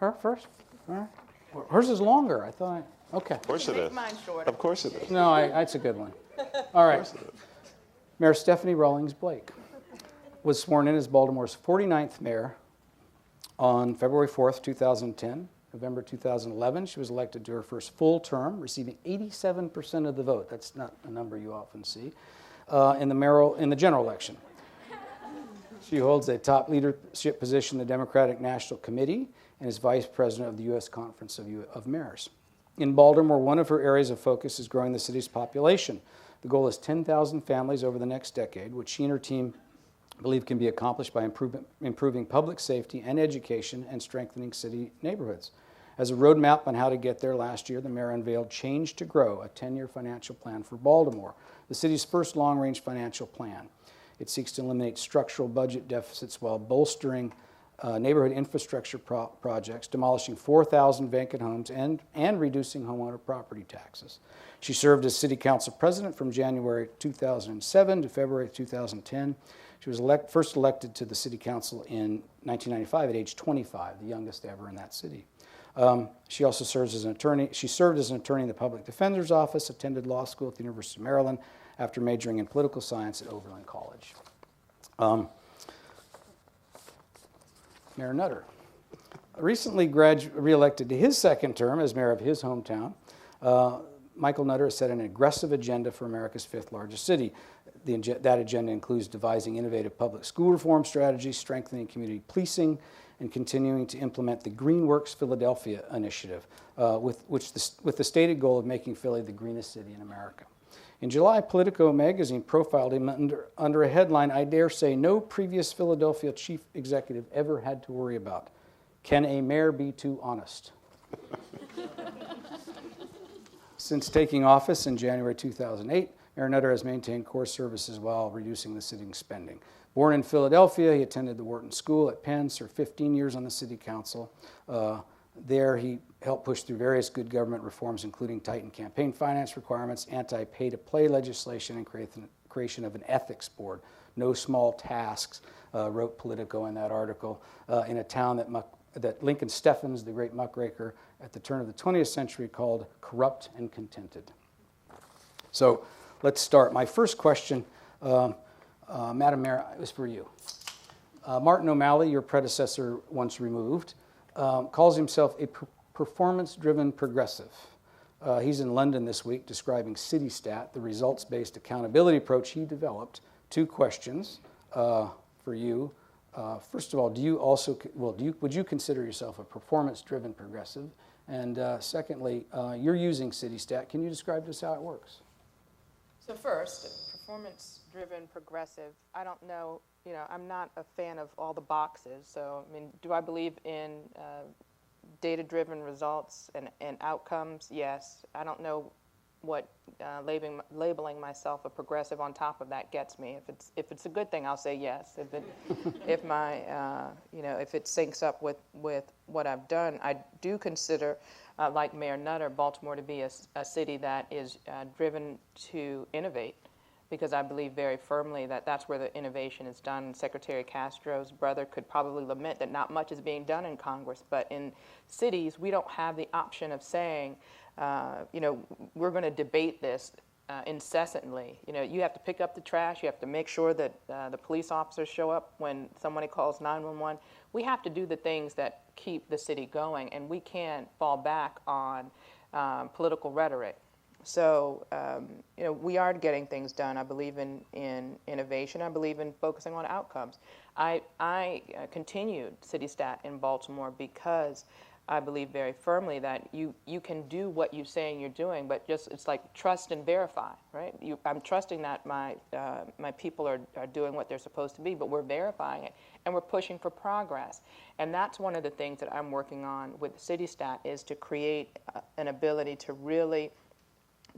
Her first? All right. Hers is longer. I thought. Okay. Of course it is. Mine shorter. Of course it is. No, it's a good one. All right. Mayor Stephanie Rawlings-Blake was sworn in as Baltimore's 49th mayor on February 4th, 2010. November 2011, she was elected to her first full term, receiving 87% of the vote. That's not a number you often see in the general election. She holds a top leadership position in the Democratic National Committee and is vice president of the U.S. Conference of Mayors. In Baltimore, one of her areas of focus is growing the city's population. The goal is 10,000 families over the next decade, which she and her team believe can be accomplished by improving public safety and education and strengthening city neighborhoods. As a roadmap on how to get there, last year the mayor unveiled Change to Grow, a 10-year financial plan for Baltimore, the city's first long-range financial plan. It seeks to eliminate structural budget deficits while bolstering neighborhood infrastructure projects, demolishing 4,000 vacant homes, and reducing homeowner property taxes. She served as city council president from January 2007 to February 2010. She was first elected to the city council in 1995 at age 25, the youngest ever in that city. She also serves as an attorney. She served as an attorney in the public defender's office, attended law school at the University of Maryland after majoring in political science at Oberlin College. Mayor Nutter, recently re-elected to his second term as mayor of his hometown. Michael Nutter has set an aggressive agenda for America's fifth largest city. That agenda includes devising innovative public school reform strategies, strengthening community policing, and continuing to implement the Greenworks Philadelphia initiative, with the stated goal of making Philly the greenest city in America. In July, Politico magazine profiled him under a headline, I dare say no previous Philadelphia chief executive ever had to worry about. Can a mayor be too honest? Since taking office in January 2008, Mayor Nutter has maintained core services while reducing the city's spending. Born in Philadelphia, he attended the Wharton School at Penn, served 15 years on the city council. There, he helped push through various good government reforms, including tightened campaign finance requirements, anti-pay-to-play legislation, and creation of an ethics board. No small tasks, wrote Politico in that article, in a town that Lincoln Steffens, the great muckraker, at the turn of the 20th century called corrupt and contented. So let's start. My first question, Madam Mayor, is for you. Martin O'Malley, your predecessor once removed, calls himself a performance-driven progressive. He's in London this week describing CityStat, the results-based accountability approach he developed. Two questions for you. First of all, would you consider yourself a performance-driven progressive? And secondly, you're using CityStat. Can you describe to us how it works? So first, performance-driven progressive, I don't know, I'm not a fan of all the boxes. So, I mean, do I believe in data-driven results and outcomes? Yes. I don't know what labeling myself a progressive on top of that gets me. If it's a good thing, I'll say yes. If it syncs up with what I've done, I do consider, like Mayor Nutter, Baltimore to be a city that is driven to innovate, because I believe very firmly that that's where the innovation is done. Secretary Castro's brother could probably lament that not much is being done in Congress, but in cities, we don't have the option of saying, we're going to debate this incessantly. You have to pick up the trash. You have to make sure that the police officers show up when somebody calls 911. We have to do the things that keep the city going, and we can't fall back on political rhetoric. So, we are getting things done. I believe in innovation. I believe in focusing on outcomes. I continued CityStat in Baltimore because I believe very firmly that you can do what you're saying you're doing, but it's like trust and verify, right? I'm trusting that my people are doing what they're supposed to be, but we're verifying it, and we're pushing for progress. And that's one of the things that I'm working on with CityStat, is to create an ability to really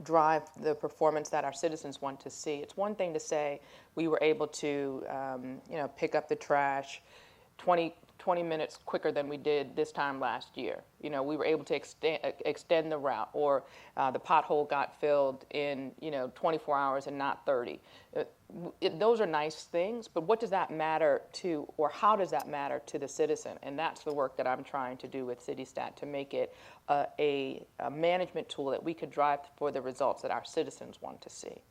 drive the performance that our citizens want to see. It's one thing to say we were able to, pick up the trash 20 20 minutes quicker than we did this time last year. You know, we were able to extend the route, or the pothole got filled in, 24 hours and not 30. Those are nice things, but what does that matter to, or how does that matter to the citizen? And that's the work that I'm trying to do with CityStat, to make it a management tool that we could drive for the results that our citizens want to see.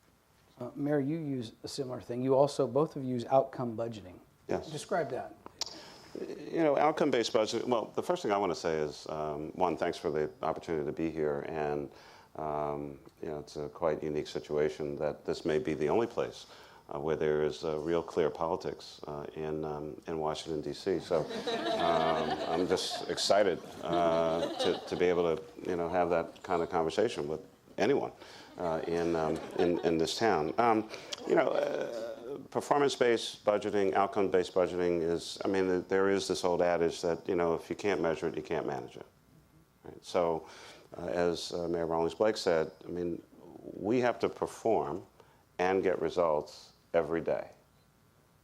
Mayor, you use a similar thing. You also, both of you use outcome budgeting. Yes. Describe that. Outcome-based budget, well, the first thing I want to say is, one, thanks for the opportunity to be here. And, it's a quite unique situation that this may be the only place where there is real clear politics in Washington, D.C. So I'm just excited to be able to, have that kind of conversation with anyone in this town. Performance-based budgeting, outcome-based budgeting is, there is this old adage that, if you can't measure it, you can't manage it. Right? So, as Mayor Rawlings-Blake said, we have to perform and get results every day.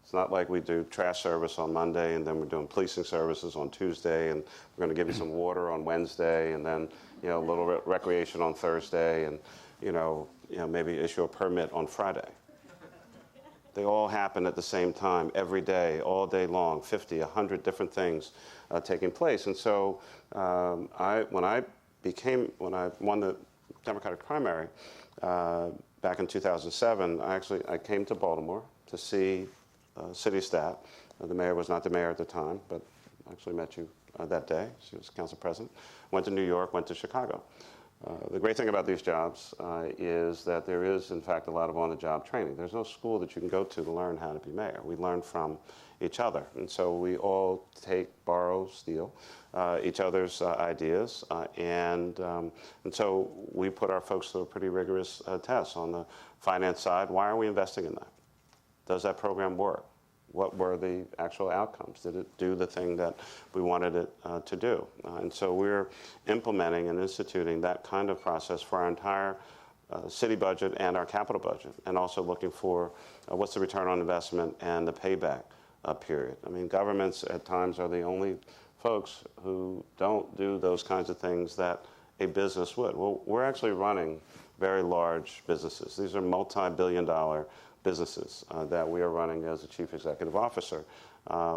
It's not like we do trash service on Monday and then we're doing policing services on Tuesday and we're going to give you some water on Wednesday and then, a little recreation on Thursday and, maybe issue a permit on Friday. They all happen at the same time, every day, all day long, 50, 100 different things taking place. And so when I won the Democratic primary back in 2007, I came to Baltimore to see CityStat. The mayor was not the mayor at the time, but I actually met you that day. She was council president. Went to New York, went to Chicago. The great thing about these jobs is that there is, in fact, a lot of on-the-job training. There's no school that you can go to learn how to be mayor. We learn from each other. And so we all borrow, steal each other's ideas. And so we put our folks through a pretty rigorous test on the finance side. Why are we investing in that? Does that program work? What were the actual outcomes? Did it do the thing that we wanted it to do? And so we're implementing and instituting that kind of process for our entire city budget and our capital budget, and also looking for what's the return on investment and the payback period. Governments at times are the only folks who don't do those kinds of things that a business would. Well, we're actually running very large businesses. These are multi-billion-dollar businesses that we are running as a chief executive officer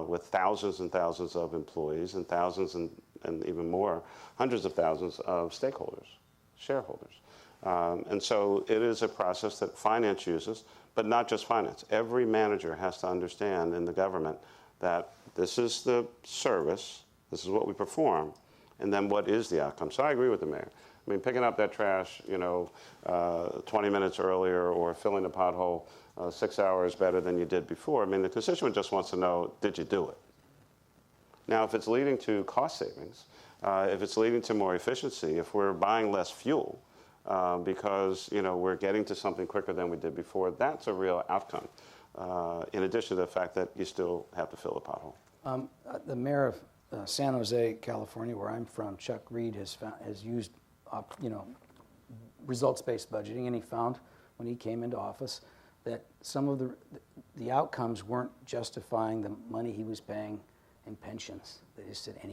with thousands and thousands of employees and thousands and even more, hundreds of thousands of stakeholders, shareholders. And so it is a process that finance uses, but not just finance. Every manager has to understand in the government that this is the service, this is what we perform, and then what is the outcome. So I agree with the mayor. Picking up that trash, 20 minutes earlier or filling the pothole 6 hours better than you did before. The constituent just wants to know, did you do it? Now, if it's leading to cost savings, if it's leading to more efficiency, if we're buying less fuel because, we're getting to something quicker than we did before, that's a real outcome, in addition to the fact that you still have to fill the pothole. The mayor of San Jose, California, where I'm from, Chuck Reed, has used results-based budgeting, and he found when he came into office that some of the outcomes weren't justifying the money he was paying in pensions. They just said, and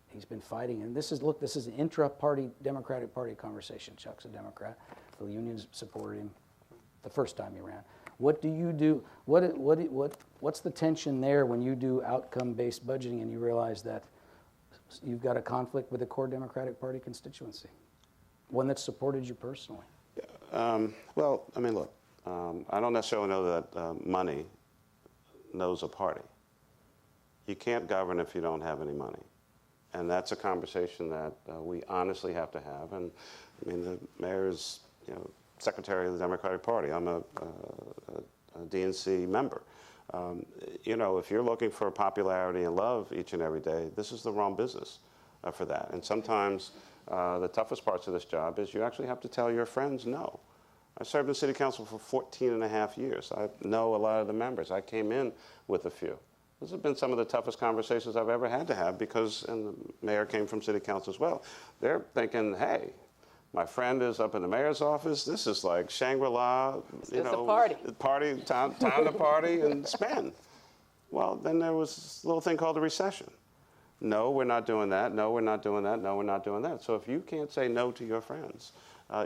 he's been fighting. And this is an intra-party Democratic Party conversation. Chuck's a Democrat. The unions supported him the first time he ran. What do you do? What's the tension there when you do outcome-based budgeting and you realize that you've got a conflict with the core Democratic Party constituency, one that supported you personally? Well, look. I don't necessarily know that money knows a party. You can't govern if you don't have any money. And that's a conversation that we honestly have to have. And the mayor is, secretary of the Democratic Party. I'm a DNC member. If you're looking for popularity and love each and every day, this is the wrong business for that. And sometimes the toughest parts of this job is you actually have to tell your friends no. I served in city council for 14 and a half years. I know a lot of the members. I came in with a few. Those have been some of the toughest conversations I've ever had to have because, and the mayor came from city council as well, they're thinking, hey, my friend is up in the mayor's office. This is like Shangri-La, It's a time to party and spend. Well, then there was this little thing called a recession. No, we're not doing that. No, we're not doing that. No, we're not doing that. So if you can't say no to your friends,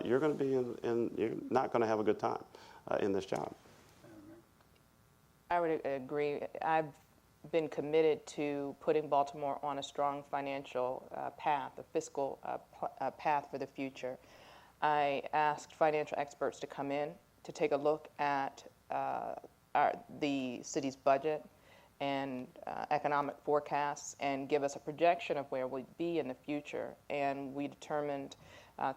you're going to be you're not going to have a good time in this job. I would agree. I've been committed to putting Baltimore on a strong financial path, a fiscal path for the future. I asked financial experts to come in to take a look at the city's budget and economic forecasts and give us a projection of where we'd be in the future. And we determined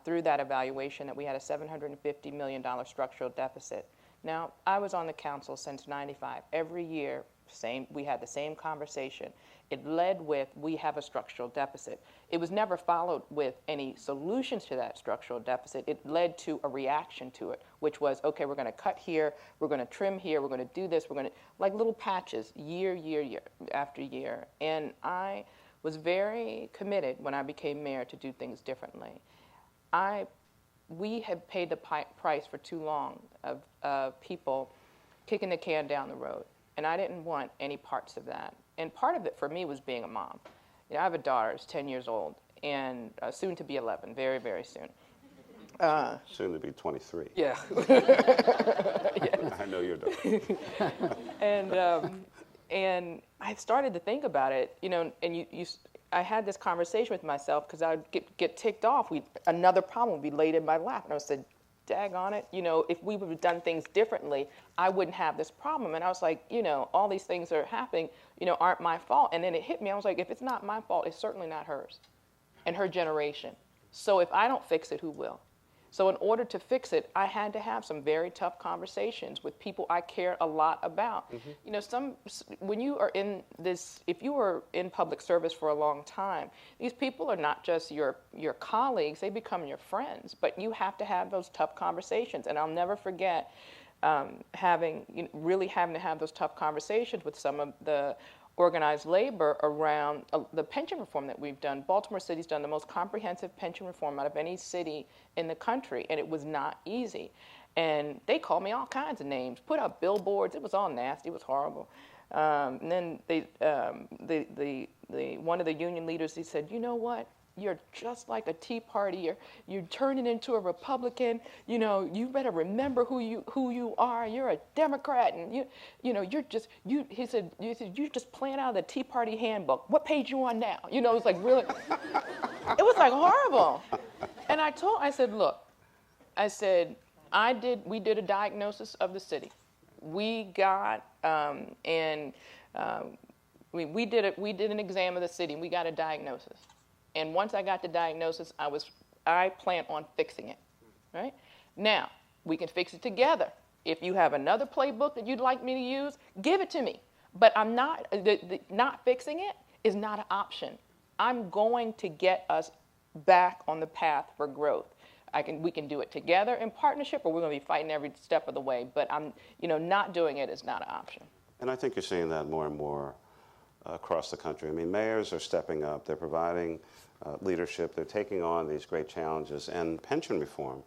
through that evaluation that we had a $750 million structural deficit. Now, I was on the council since '95. Every year, we had the same conversation. It led with, we have a structural deficit. It was never followed with any solutions to that structural deficit. It led to a reaction to it, which was, okay, we're going to cut here, we're going to trim here, we're going to do this, we're going to, like little patches, year after year. And I was very committed when I became mayor to do things differently. We had paid the price for too long of people kicking the can down the road. And I didn't want any parts of that. And part of it for me was being a mom. You know, I have a daughter who's 10 years old and soon to be 11, very, very soon. Soon to be 23. Yeah. I know your daughter. And I started to think about it, you know, and I had this conversation with myself because I would get ticked off. Another problem would be laid in my lap. And I said, daggone it, you know, if we would have done things differently, I wouldn't have this problem. And I was like, you know, all these things that are happening, you know, aren't my fault. And then it hit me. I was like, if it's not my fault, it's certainly not hers and her generation. So if I don't fix it, who will? So in order to fix it, I had to have some very tough conversations with people I care a lot about. Mm-hmm. You know, when you are in this, if you are in public service for a long time, these people are not just your colleagues, they become your friends. But you have to have those tough conversations. And I'll never forget really having to have those tough conversations with some of the organized labor around the pension reform that we've done. Baltimore City's done the most comprehensive pension reform out of any city in the country, and it was not easy. And they called me all kinds of names, put up billboards. It was all nasty. It was horrible. And then one of the union leaders, he said, you know what? You're just like a Tea Partier. You're turning into a Republican. You know, you better remember who you are. You're a Democrat, and he said you're just playing out of the Tea Party handbook. What page you on now? You know, it was like really, it was like horrible. And I said, look, we did a diagnosis of the city. We got we did an exam of the city, and we got a diagnosis. And once I got the diagnosis, I plan on fixing it, right? Now, we can fix it together. If you have another playbook that you'd like me to use, give it to me. But I'm not, not fixing it is not an option. I'm going to get us back on the path for growth. We can do it together in partnership, or we're going to be fighting every step of the way. But not doing it is not an option. And I think you're seeing that more and more across the country. I mean, mayors are stepping up. They're providing leadership. They're taking on these great challenges. And pension reform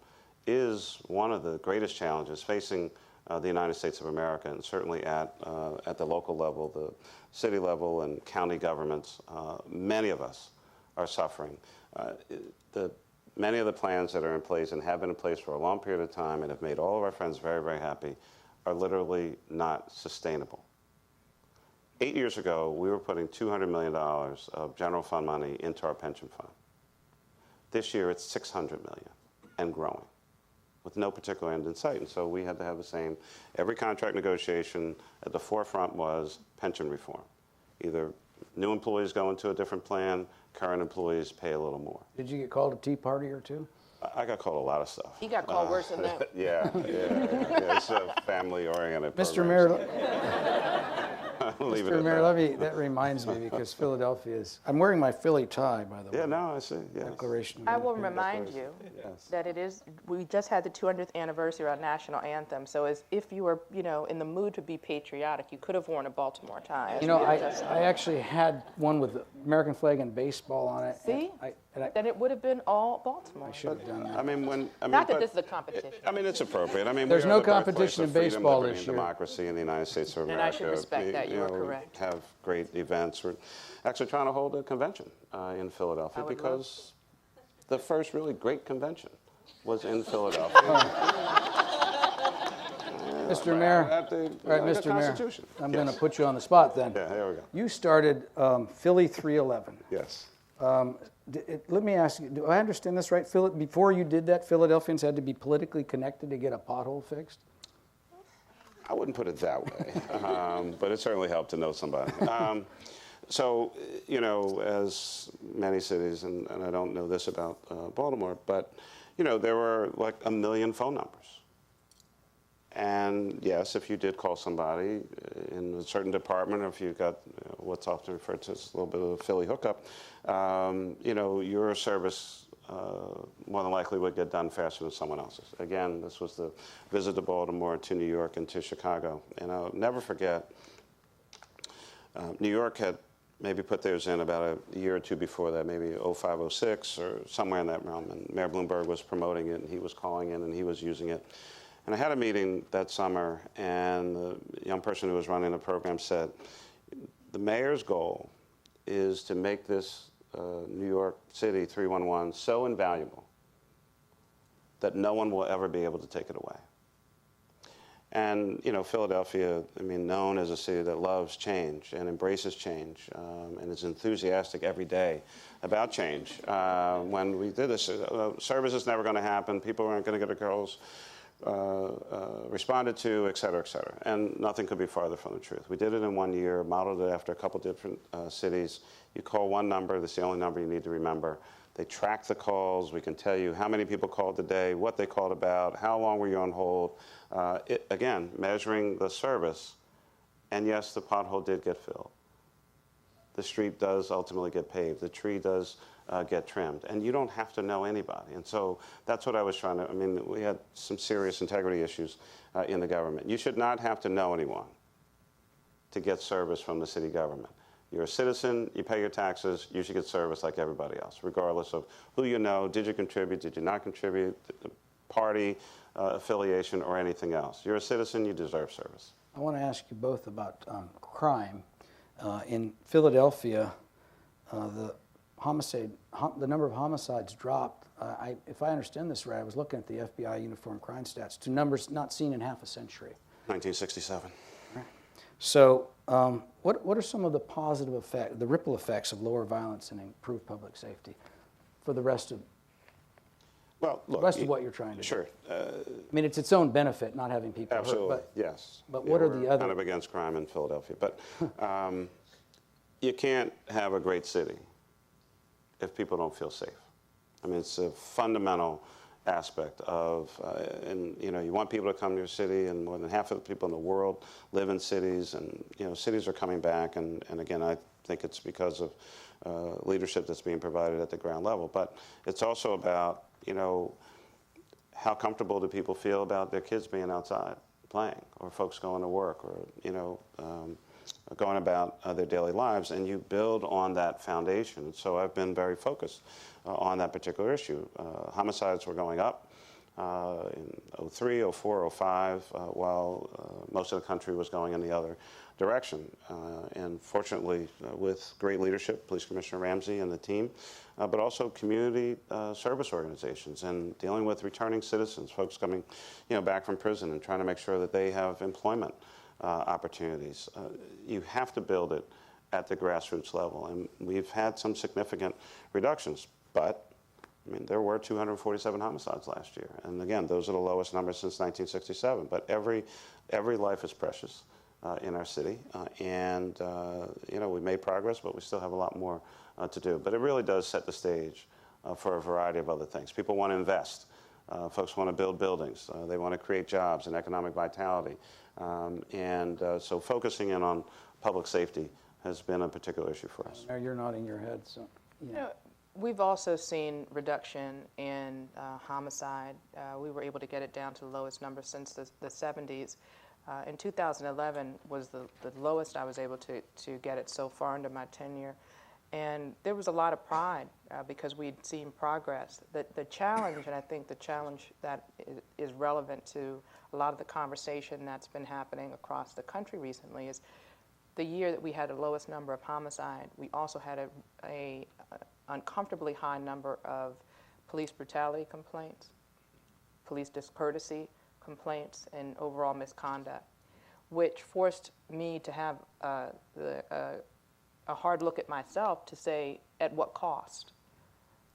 is one of the greatest challenges facing the United States of America, and certainly at the local level, the city level, and county governments. Many of us are suffering. Many of the plans that are in place and have been in place for a long period of time and have made all of our friends very, very happy are literally not sustainable. 8 years ago, we were putting $200 million of general fund money into our pension fund. This year, it's $600 million and growing, with no particular end in sight. And so we had to have the same. Every contract negotiation at the forefront was pension reform. Either new employees go into a different plan, current employees pay a little more. Did you get called a Tea Party or two? I got called a lot of stuff. He got called worse than that. Yeah. It's a family-oriented program. Mr. Mayor, Leave it Mr. at Mayor, that reminds me, because Philadelphia is, I'm wearing my Philly tie, by the way. Yeah, no, I see. Yes. Declaration of I will Independence. remind you Yes. that we just had the 200th anniversary of our national anthem. So as if you were, in the mood to be patriotic, you could have worn a Baltimore tie. I actually had one with the American flag and baseball on it. See? then it would have been all Baltimore. I should have done that. I mean, Not that but- this is a competition. I mean, it's appropriate. I mean, There's we are no the birthplace competition of in freedom, baseball liberty, this and year. democracy in the United States of America. And I should respect that. You are we correct. have great events. We're actually trying to hold a convention in Philadelphia I would because the first really great convention was in Philadelphia. Mr. Mayor, At the, all right, the Mr. Mayor, Constitution. I'm Yes. going to put you on the spot then. Yeah, there we go. You started Philly 311. Yes. Let me ask you, do I understand this right? Before you did that, Philadelphians had to be politically connected to get a pothole fixed? I wouldn't put it that way, but it certainly helped to know somebody. So, you know, as many cities, and I don't know this about Baltimore, but, you know, there were like 1 million phone numbers. And yes, if you did call somebody in a certain department, or if you got what's often referred to as a little bit of a Philly hookup, you know, your service more than likely would get done faster than someone else's. Again, this was the visit to Baltimore, to New York, and to Chicago. And I'll never forget, New York had maybe put theirs in about a year or two before that, maybe 05, 06, or somewhere in that realm. And Mayor Bloomberg was promoting it, and he was calling in, and he was using it. And I had a meeting that summer, and the young person who was running the program said, the mayor's goal is to make this New York City 311 so invaluable that no one will ever be able to take it away. And, you know, Philadelphia, I mean, known as a city that loves change and embraces change and is enthusiastic every day about change. When we did this, service is never going to happen, people aren't going to get their calls responded to, et cetera, et cetera. And nothing could be farther from the truth. We did it in 1 year, modeled it after a couple different cities. You call one number, that's the only number you need to remember. They track the calls. We can tell you how many people called today, what they called about, how long were you on hold. Again, measuring the service. And yes, the pothole did get filled. The street does ultimately get paved. The tree does get trimmed. And you don't have to know anybody. And so that's what I was trying to, I mean, we had some serious integrity issues in the government. You should not have to know anyone to get service from the city government. You're a citizen, you pay your taxes, you should get service like everybody else, regardless of who you know, did you contribute, did you not contribute, party affiliation, or anything else. You're a citizen, you deserve service. I want to ask you both about crime. In Philadelphia, the number of homicides dropped. If I understand this right, I was looking at the FBI uniform crime stats to numbers not seen in half a century. 1967. Right. So what are some of the positive effects, the ripple effects of lower violence and improved public safety for the rest of Well, look, what you're trying to do? Sure. I mean, it's its own benefit not having people Absolutely, hurt. yes. But Yeah, what are we're the other? kind of against crime in Philadelphia, but you can't have a great city if people don't feel safe. I mean, it's a fundamental aspect of, and you know, you want people to come to your city, and more than half of the people in the world live in cities, and you know, cities are coming back, and again, I think it's because of leadership that's being provided at the ground level, but it's also about, you know, how comfortable do people feel about their kids being outside playing, or folks going to work, or you know, going about their daily lives, and you build on that foundation. And so I've been very focused on that particular issue. Homicides were going up in 03, 04, 05, while most of the country was going in the other direction. And fortunately, with great leadership, Police Commissioner Ramsey and the team, but also community service organizations and dealing with returning citizens, folks coming, you know, back from prison and trying to make sure that they have employment opportunities. You have to build it at the grassroots level, and we've had some significant reductions, but I mean, there were 247 homicides last year, and again, those are the lowest numbers since 1967, but every life is precious in our city, and you know, we made progress, but we still have a lot more to do, but it really does set the stage for a variety of other things. People want to invest. Folks want to build buildings. They want to create jobs and economic vitality. So focusing in on public safety has been a particular issue for us. You're nodding your head, so yeah. You know, we've also seen reduction in homicide. We were able to get it down to the lowest number since the 70s. In 2011 was the lowest I was able to get it so far into my tenure. And there was a lot of pride because we'd seen progress. The challenge, and I think the challenge that is relevant to a lot of the conversation that's been happening across the country recently, is the year that we had the lowest number of homicide, we also had a uncomfortably high number of police brutality complaints, police discourtesy complaints, and overall misconduct, which forced me to have a hard look at myself to say, at what cost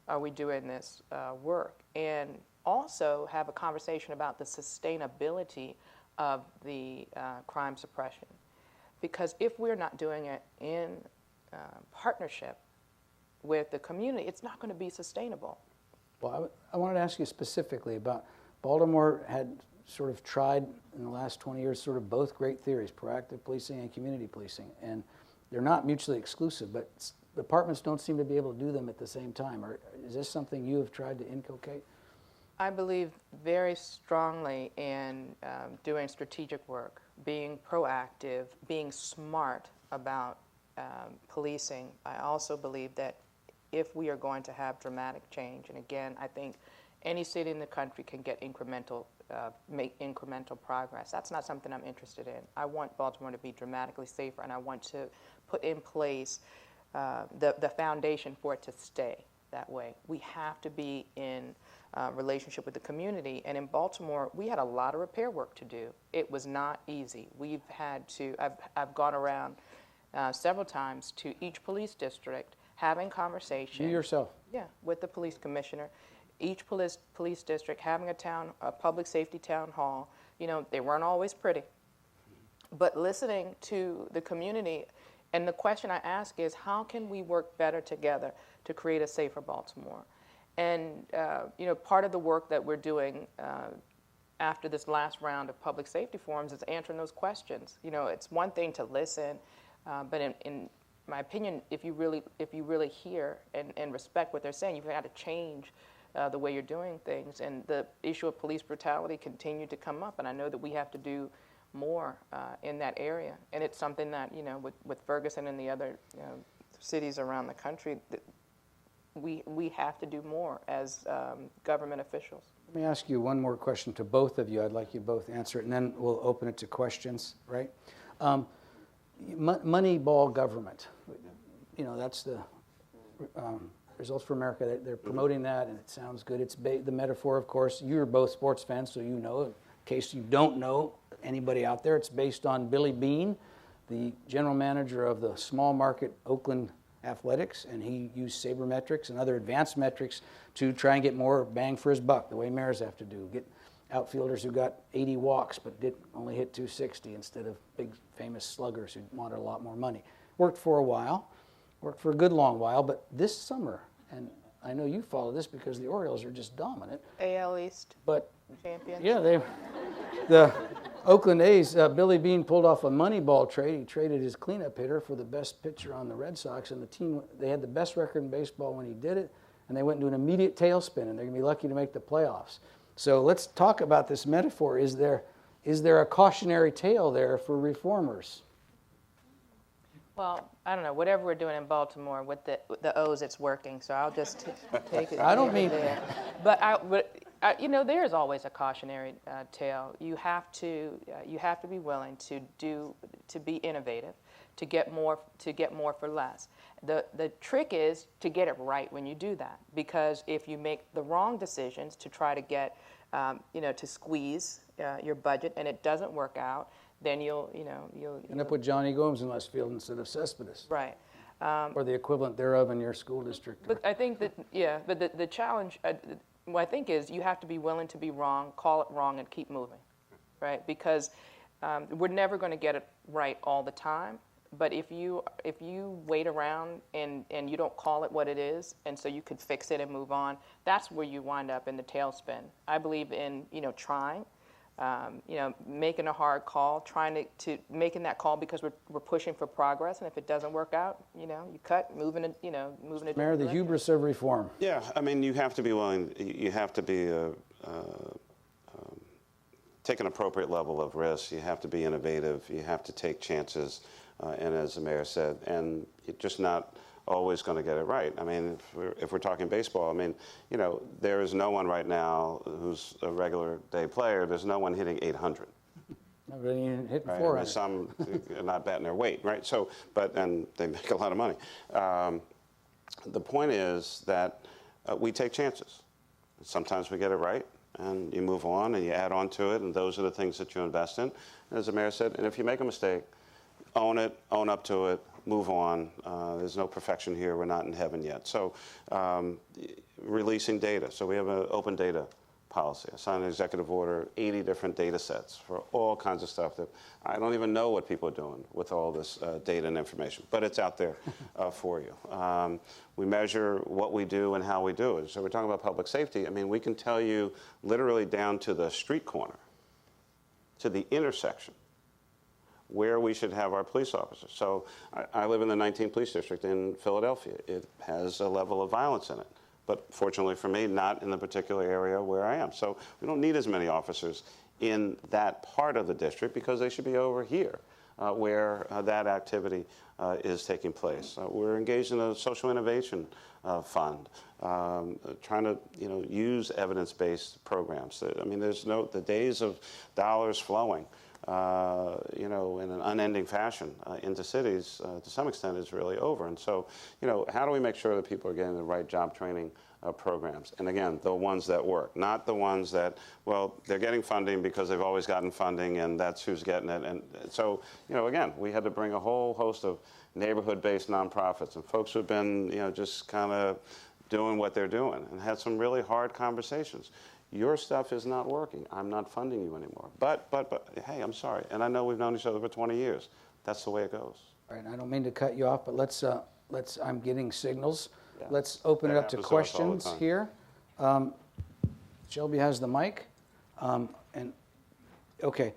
are we doing this work? And also have a conversation about the sustainability of the crime suppression. Because if we're not doing it in partnership with the community, it's not going to be sustainable. Well, I wanted to ask you specifically about Baltimore had sort of tried in the last 20 years sort of both great theories, proactive policing and community policing. And they're not mutually exclusive, but departments don't seem to be able to do them at the same time. Or is this something you have tried to inculcate? I believe very strongly in doing strategic work, being proactive, being smart about policing. I also believe that if we are going to have dramatic change, and again, I think any city in the country can get make incremental progress. That's not something I'm interested in. I want Baltimore to be dramatically safer, and I want to put in place the foundation for it to stay that way. We have to be in relationship with the community, and in Baltimore, we had a lot of repair work to do. It was not easy. We've had to, I've gone around several times to each police district, having conversations. You yourself? Yeah, with the police commissioner. Each police district having a public safety town hall. You know, they weren't always pretty, but listening to the community. And the question I ask is, how can we work better together to create a safer Baltimore? And you know, part of the work that we're doing after this last round of public safety forums is answering those questions. You know, it's one thing to listen, but in my opinion, if you really hear and respect what they're saying, you've got to change the way you're doing things. And the issue of police brutality continued to come up, and I know that we have to do more in that area. And it's something that, you know, with Ferguson and the other cities around the country, that we have to do more as government officials. Let me ask you one more question to both of you. I'd like you both to answer it, and then we'll open it to questions, right? Moneyball government, you know, that's the Results for America. They're promoting that, and it sounds good. It's the metaphor, of course. You're both sports fans, so you know. In case you don't know, anybody out there, it's based on Billy Beane, the general manager of the small market Oakland Athletics, and he used sabermetrics and other advanced metrics to try and get more bang for his buck, the way mayors have to do. Get outfielders who got 80 walks but only hit 260 instead of big famous sluggers who wanted a lot more money. Worked for a while, worked for a good long while, but this summer, and I know you follow this because the Orioles are just dominant. AL East champions. Yeah, the Oakland A's, Billy Beane pulled off a Moneyball trade. He traded his cleanup hitter for the best pitcher on the Red Sox, and the team, they had the best record in baseball when he did it, and they went into an immediate tailspin, and they're going to be lucky to make the playoffs. So let's talk about this metaphor. Is there a cautionary tale there for reformers? Well, I don't know. Whatever we're doing in Baltimore with the O's, it's working. So I'll just take it. I don't mean there. But you know, there's always a cautionary tale. You have to be willing to be innovative, to get more for less. The trick is to get it right when you do that, because if you make the wrong decisions to try to get to squeeze your budget and it doesn't work out, then you'll end up with Johnny Gomes in West Field instead of Cespedes. Right. Or the equivalent thereof in your school district. But I think that, but the challenge, what I think is you have to be willing to be wrong, call it wrong, and keep moving, right? Because we're never going to get it right all the time. But if you wait around and you don't call it what it is, and so you could fix it and move on, that's where you wind up in the tailspin. I believe in trying. Making a hard call, trying to making that call because we're pushing for progress, and if it doesn't work out, you cut, moving it. Mayor, the hubris of reform. Yeah, I mean, you have to be willing. You have to be take an appropriate level of risk. You have to be innovative. You have to take chances, and as the mayor said, and just not always going to get it right. I mean, if we're talking baseball, I mean, you know, there is no one right now who's a regular day player. There's no one hitting 800. Nobody even hitting Right? 400. I mean, some are not batting their weight, right? So, and they make a lot of money. The point is that we take chances. Sometimes we get it right, and you move on and you add on to it, and those are the things that you invest in. And as the mayor said, and if you make a mistake, own it, own up to it, move on. There's no perfection here. We're not in heaven yet. So releasing data. So we have an open data policy. I signed an executive order, 80 different data sets for all kinds of stuff that I don't even know what people are doing with all this data and information, but it's out there for you. We measure what we do and how we do it. So we're talking about public safety. I mean, we can tell you literally down to the street corner, to the intersection, where we should have our police officers. So I live in the 19th Police District in Philadelphia. It has a level of violence in it. But fortunately for me, not in the particular area where I am. So we don't need as many officers in that part of the district because they should be over here where that activity is taking place. We're engaged in a social innovation fund, trying to use evidence-based programs. I mean, the days of dollars flowing in an unending fashion into cities, to some extent, is really over. And so, how do we make sure that people are getting the right job training programs? And again, the ones that work, not the ones that, well, they're getting funding because they've always gotten funding and that's who's getting it. And so, again, we had to bring a whole host of neighborhood-based nonprofits and folks who've been, just kind of doing what they're doing and had some really hard conversations. Your stuff is not working. I'm not funding you anymore. But, hey, I'm sorry. And I know we've known each other for 20 years. That's the way it goes. All right, I don't mean to cut you off, but let's I'm getting signals. Yeah. Let's open it That up to happens to us all the questions time. here. Shelby has the mic. And okay,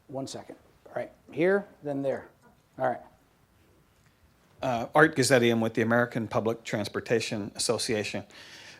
1 second. All right, here, then there. All right. Art Gazettian with the American Public Transportation Association.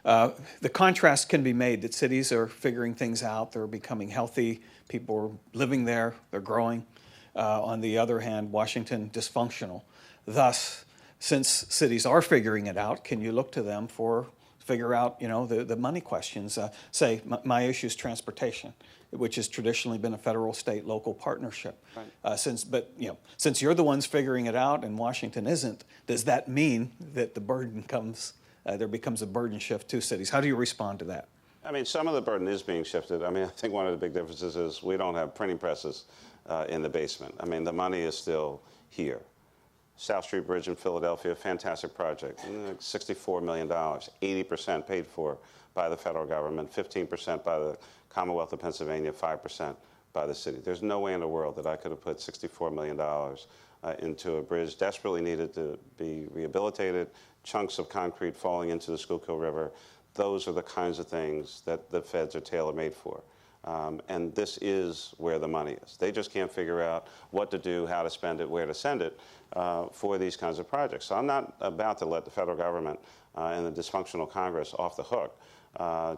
The contrast can be made that cities are figuring things out, they're becoming healthy, people are living there, they're growing. On the other hand, Washington dysfunctional. Thus, since cities are figuring it out, can you look to them for figure out the money questions? Say my issue is transportation, which has traditionally been a federal, state, local partnership. Right. Since you're the ones figuring it out and Washington isn't, does that mean that the burden comes? There becomes a burden shift to cities. How do you respond to that? I mean, some of the burden is being shifted. I mean, I think one of the big differences is we don't have printing presses in the basement. I mean, the money is still here. South Street Bridge in Philadelphia, fantastic project, $64 million, 80% paid for by the federal government, 15% by the Commonwealth of Pennsylvania, 5% by the city. There's no way in the world that I could have put $64 million into a bridge desperately needed to be rehabilitated, chunks of concrete falling into the Schuylkill River. Those are the kinds of things that the feds are tailor-made for. And this is where the money is. They just can't figure out what to do, how to spend it, where to send it for these kinds of projects. So I'm not about to let the federal government and the dysfunctional Congress off the hook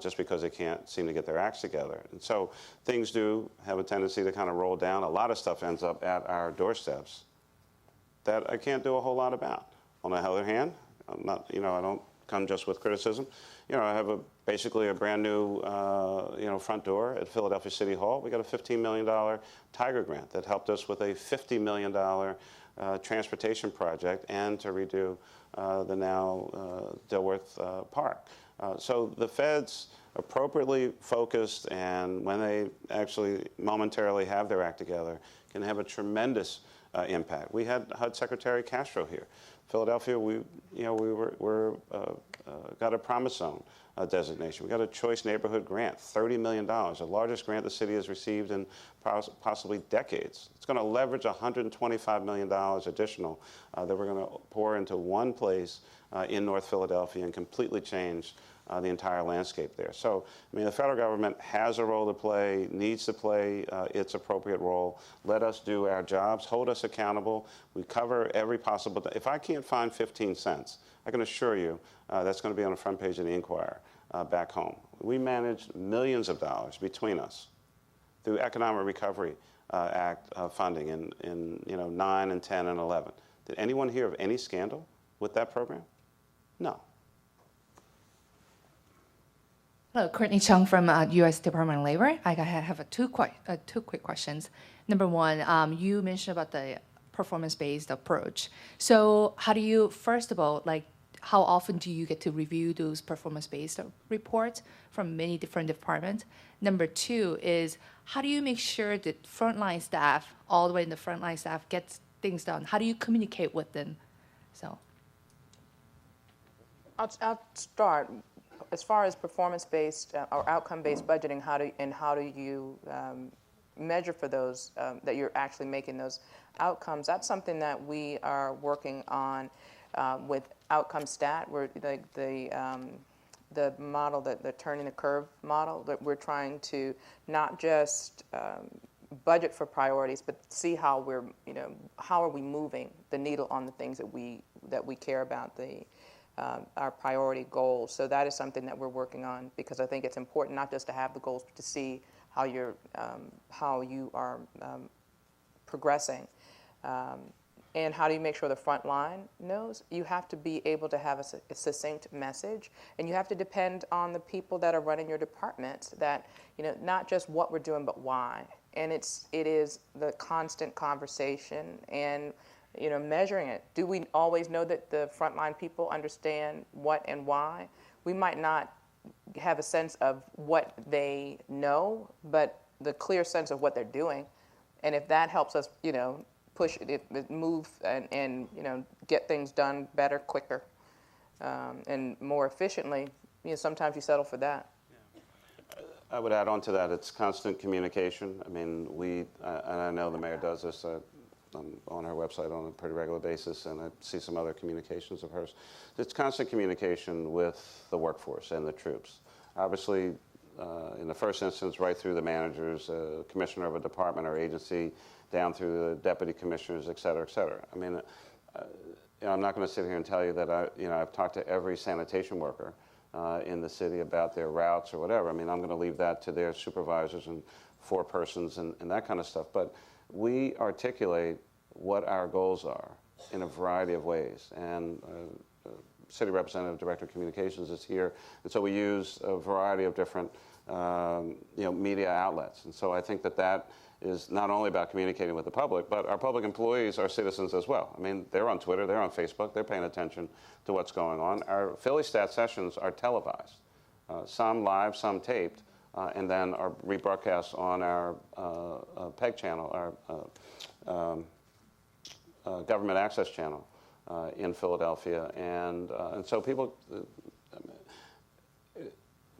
just because they can't seem to get their acts together. And so things do have a tendency to kind of roll down. A lot of stuff ends up at our doorsteps that I can't do a whole lot about. On the other hand, I'm not, I don't come just with criticism. I have basically a brand new, front door at Philadelphia City Hall. We got a $15 million Tiger grant that helped us with a $50 million transportation project and to redo the now Dilworth Park. So the feds appropriately focused, and when they actually momentarily have their act together, can have a tremendous impact. We had HUD Secretary Castro here. Philadelphia, we got a Promise Zone designation. We got a Choice Neighborhood Grant, $30 million, the largest grant the city has received in possibly decades. It's going to leverage $125 million additional that we're going to pour into one place in North Philadelphia and completely change the entire landscape there. So, I mean, the federal government has a role to play, needs to play its appropriate role. Let us do our jobs, hold us accountable. We cover every possible. If I can't find 15 cents, I can assure you that's going to be on the front page of the Inquirer back home. We manage millions of dollars between us through Economic Recovery Act funding in 9 and 10 and 11. Did anyone hear of any scandal with that program? No. Hello, Courtney Chung from U.S. Department of Labor. I have two quick questions. Number one, you mentioned about the performance-based approach. So how do you, first of all, like, how often do you get to review those performance-based reports from many different departments? Number two is, how do you make sure that frontline staff, all the way in the frontline staff, gets things done? How do you communicate with them? So. I'll start. As far as performance-based or outcome-based budgeting, how do you measure for those that you're actually making those outcomes? That's something that we are working on with Outcome Stat. We're the model, the turning the curve model, that we're trying to not just budget for priorities, but see how we're, how are we moving the needle on the things that we care about, our priority goals. So that is something that we're working on, because I think it's important not just to have the goals, but to see how you are progressing. And how do you make sure the front line knows? You have to be able to have a succinct message, and you have to depend on the people that are running your departments, that, not just what we're doing, but why. And it is the constant conversation and, measuring it. Do we always know that the frontline people understand what and why? We might not have a sense of what they know, but the clear sense of what they're doing. And if that helps us, push it, move and get things done better, quicker, and more efficiently, sometimes you settle for that. I would add on to that, it's constant communication. I mean, and I know the mayor does this, I'm on her website on a pretty regular basis, and I see some other communications of hers. It's constant communication with the workforce and the troops. Obviously, in the first instance, right through the managers, commissioner of a department or agency, down through the deputy commissioners, et cetera, et cetera. I mean, I'm not going to sit here and tell you that I've talked to every sanitation worker in the city about their routes or whatever. I mean, I'm going to leave that to their supervisors and forepersons and that kind of stuff. But we articulate what our goals are in a variety of ways. And City Representative, Director of Communications is here. And so we use a variety of different media outlets. And so I think that is not only about communicating with the public, but our public employees are citizens as well. I mean, they're on Twitter, they're on Facebook, they're paying attention to what's going on. Our Philly Stat sessions are televised, some live, some taped, and then are rebroadcast on our PEG channel, our government access channel in Philadelphia. And so people,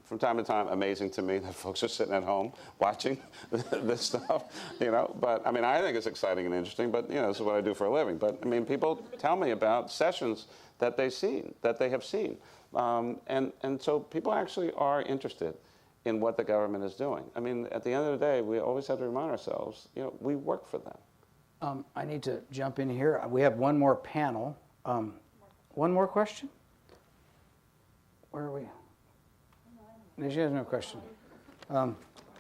from time to time, amazing to me that folks are sitting at home watching this stuff, But, I mean, I think it's exciting and interesting, but, this is what I do for a living. But, I mean, people tell me about sessions that they have seen. And so people actually are interested in what the government is doing. I mean, at the end of the day, we always have to remind ourselves, we work for them. I need to jump in here. We have one more panel. One more question? Where are we? She has no question.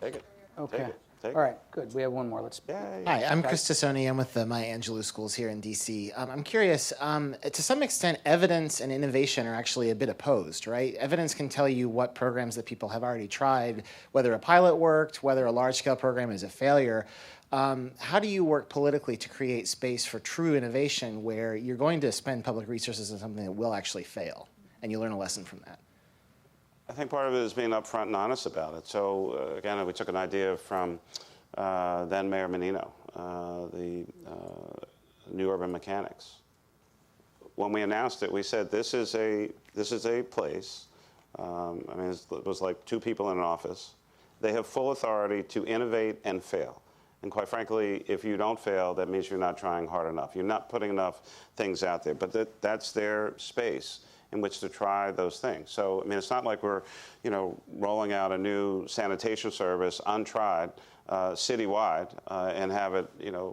Take it. Okay. Take it. All right, good. We have one more. Let's. Hi, I'm Chris Tassoni. I'm with the Maya Angelou Schools here in D.C. I'm curious, to some extent, evidence and innovation are actually a bit opposed, right? Evidence can tell you what programs that people have already tried, whether a pilot worked, whether a large-scale program is a failure. How do you work politically to create space for true innovation where you're going to spend public resources on something that will actually fail, and you learn a lesson from that? I think part of it is being upfront and honest about it. So, again, we took an idea from then Mayor Menino, the New Urban Mechanics. When we announced it, we said this is a place. I mean, it was like two people in an office. They have full authority to innovate and fail. And quite frankly, if you don't fail, that means you're not trying hard enough. You're not putting enough things out there. But that's their space in which to try those things. So, I mean, it's not like we're, rolling out a new sanitation service untried citywide and have it,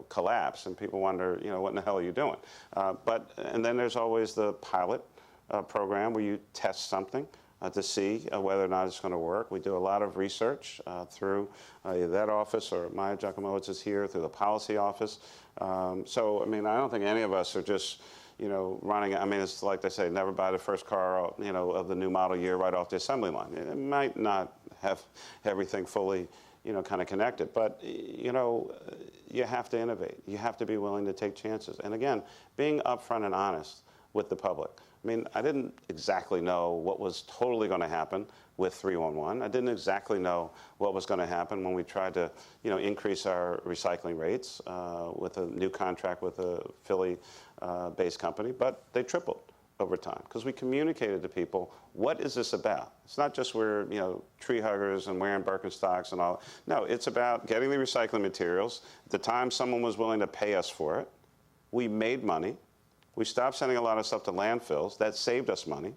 collapse, and people wonder, what in the hell are you doing? And then there's always the pilot program where you test something to see whether or not it's going to work. We do a lot of research through either that office or Maya Giacomowitz is here, through the policy office. So, I mean, I don't think any of us are just, running. I mean, it's like they say, never buy the first car, of the new model year right off the assembly line. It might not have everything fully, kind of connected, but you have to innovate. You have to be willing to take chances. And again, being upfront and honest with the public. I mean, I didn't exactly know what was totally going to happen with 311. I didn't exactly know what was going to happen when we tried to, increase our recycling rates with a new contract with a Philly-based company, but they tripled over time because we communicated to people, what is this about? It's not just we're, tree huggers and wearing Birkenstocks and all. No, it's about getting the recycling materials. At the time someone was willing to pay us for it, we made money. We stopped sending a lot of stuff to landfills. That saved us money.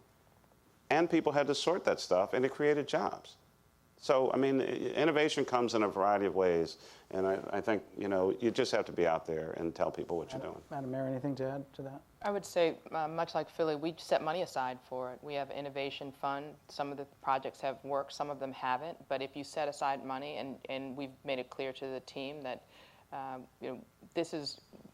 And people had to sort that stuff, and it created jobs. So, I mean, innovation comes in a variety of ways, and I think, you just have to be out there and tell people what you're doing. Madam Mayor, anything to add to that? I would say, much like Philly, we set money aside for it. We have an innovation fund. Some of the projects have worked, some of them haven't. But if you set aside money, and we've made it clear to the team that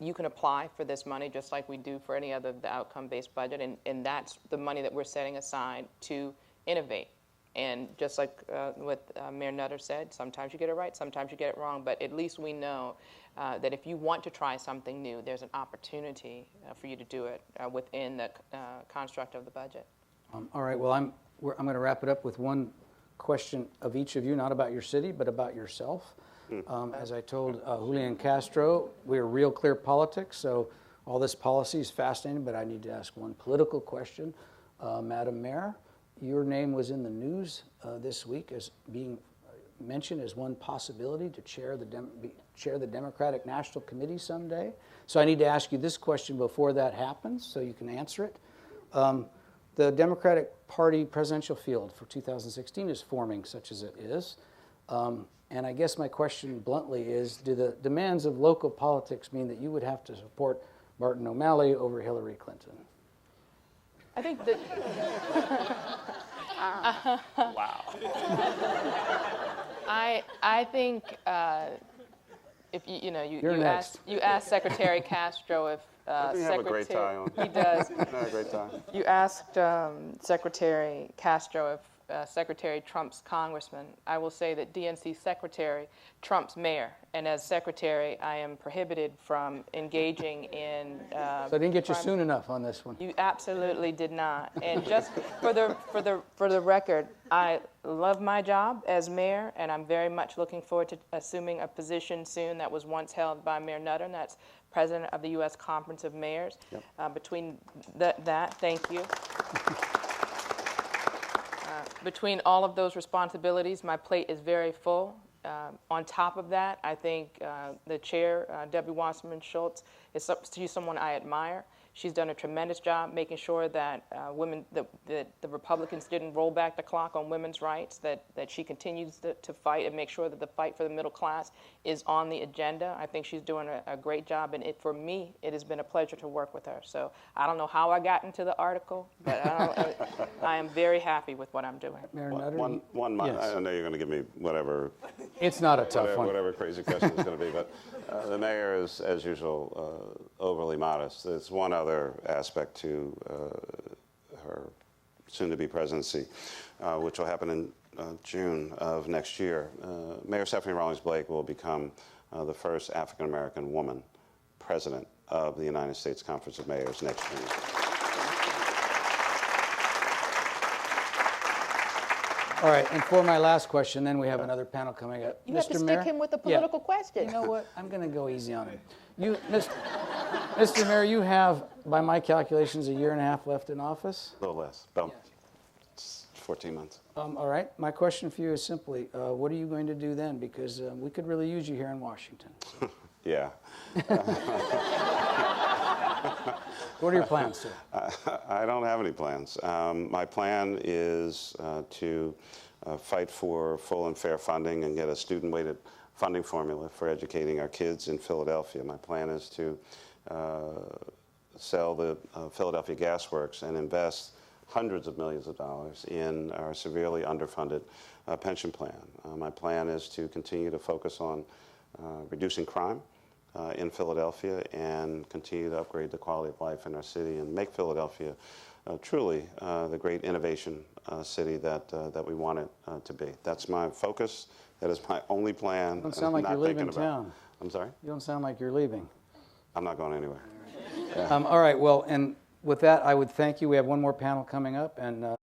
you can apply for this money just like we do for any other outcome-based budget, and that's the money that we're setting aside to innovate. And just like what Mayor Nutter said, sometimes you get it right, sometimes you get it wrong, but at least we know that if you want to try something new, there's an opportunity for you to do it within the construct of the budget. All right, well, I'm going to wrap it up with one question of each of you, not about your city, but about yourself. As I told Julian Castro, we're RealClearPolitics, so all this policy is fascinating, but I need to ask one political question. Madam Mayor, your name was in the news this week as being mentioned as one possibility to chair the Democratic National Committee someday. So I need to ask you this question before that happens, so you can answer it. The Democratic Party presidential field for 2016 is forming, such as it is. And I guess my question bluntly is, do the demands of local politics mean that you would have to support Martin O'Malley over Hillary Clinton? I think that... Wow. I think if you asked Secretary Castro if Doesn't he have a great tie on? He does. Not a great tie. You asked Secretary Castro if Secretary Trump's congressman. I will say that DNC Secretary Trump's mayor, and as secretary, I am prohibited from engaging in. So I didn't get you soon enough on this one. You absolutely did not. And just for the record, I love my job as mayor, and I'm very much looking forward to assuming a position soon that was once held by Mayor Nutter, and that's president of the U.S. Conference of Mayors. Yep. Between that, thank you. Between all of those responsibilities, my plate is very full. On top of that, I think the chair, Debbie Wasserman Schultz, she's someone I admire. She's done a tremendous job making sure that the Republicans didn't roll back the clock on women's rights, that she continues to fight and make sure that the fight for the middle class is on the agenda. I think she's doing a great job, and for me, it has been a pleasure to work with her. So I don't know how I got into the article, but I am very happy with what I'm doing. Mayor Nutter? Yes. I know you're going to give me whatever. It's not a tough one. Whatever crazy question it's going to be, but the mayor is, as usual, overly modest. There's one other aspect to her soon-to-be presidency, which will happen in June of next year. Mayor Stephanie Rawlings-Blake will become the first African-American woman president of the United States Conference of Mayors next June. All right, and for my last question, then we have another panel coming up. You have to stick him with a political question. You know what? I'm going to go easy on him. Mr. Mayor, you have, by my calculations, a year and a half left in office. A little less, about 14 months. All right, my question for you is simply, what are you going to do then? Because we could really use you here in Washington. Yeah. What are your plans, sir? I don't have any plans. My plan is to fight for full and fair funding and get a student-weighted funding formula for educating our kids in Philadelphia. My plan is to sell the Philadelphia Gas Works and invest hundreds of millions of dollars in our severely underfunded pension plan. My plan is to continue to focus on reducing crime, in Philadelphia and continue to upgrade the quality of life in our city and make Philadelphia truly the great innovation city that we want it to be. That's my focus. That is my only plan. You don't sound like you're leaving town. I'm sorry? You don't sound like you're leaving. I'm not going anywhere. All right, well, and with that, I would thank you. We have one more panel coming up, and